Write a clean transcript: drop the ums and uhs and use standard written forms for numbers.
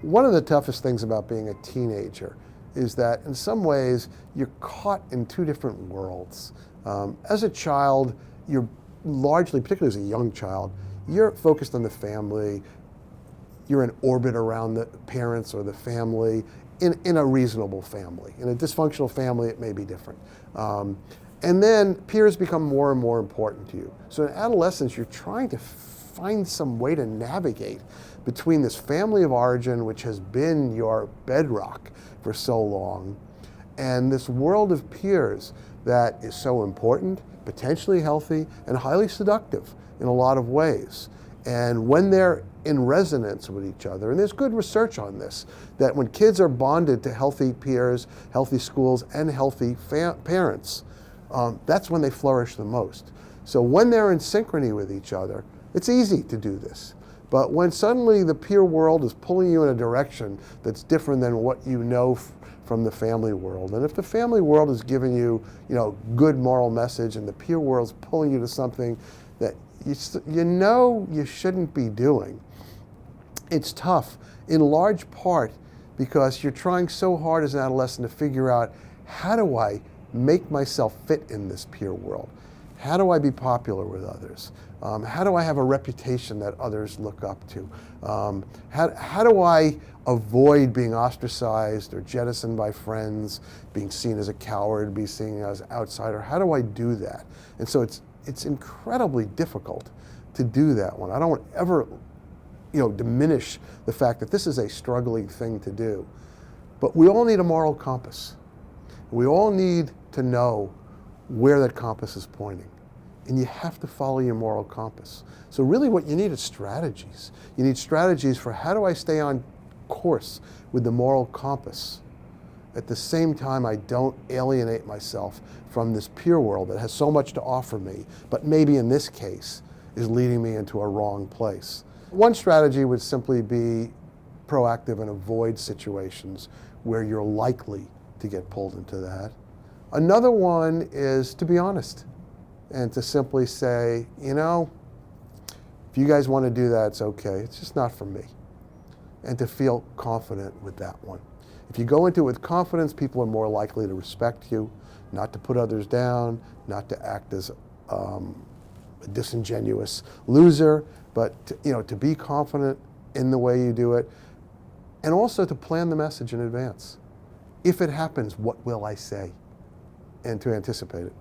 One of the toughest things about being a teenager is that in some ways you're caught in two different worlds. As a child, you're largely, particularly as a young child, you're focused on the family. You're in orbit around the parents or the family in a reasonable family. In a dysfunctional family, it may be different. And then peers become more and more important to you. So in adolescence, you're trying to find some way to navigate between this family of origin, which has been your bedrock for so long, and this world of peers that is so important, potentially healthy, and highly seductive in a lot of ways. And when they're in resonance with each other, and there's good research on this, that when kids are bonded to healthy peers, healthy schools, and healthy parents, that's when they flourish the most. So when they're in synchrony with each other, it's easy to do this. But when suddenly the peer world is pulling you in a direction that's different than what you know from the family world, and if the family world is giving you, good moral message, and the peer world's pulling you to something that you know you shouldn't be doing, it's tough, in large part because you're trying so hard as an adolescent to figure out, how do I make myself fit in this peer world? How do I be popular with others? How do I have a reputation that others look up to? How do I avoid being ostracized or jettisoned by friends, being seen as a coward, being seen as an outsider? How do I do that? And so it's incredibly difficult to do that one. I don't ever diminish the fact that this is a struggling thing to do. But we all need a moral compass. We all need to know where that compass is pointing. And you have to follow your moral compass. So really what you need is strategies. You need strategies for, how do I stay on course with the moral compass? At the same time, I don't alienate myself from this peer world that has so much to offer me, but maybe in this case is leading me into a wrong place. One strategy would simply be proactive and avoid situations where you're likely to get pulled into that. Another one is to be honest and to simply say, if you guys want to do that, it's okay. It's just not for me. And to feel confident with that one. If you go into it with confidence, people are more likely to respect you, not to put others down, not to act as a disingenuous loser, but to be confident in the way you do it, and also to plan the message in advance. If it happens, what will I say? And to anticipate it.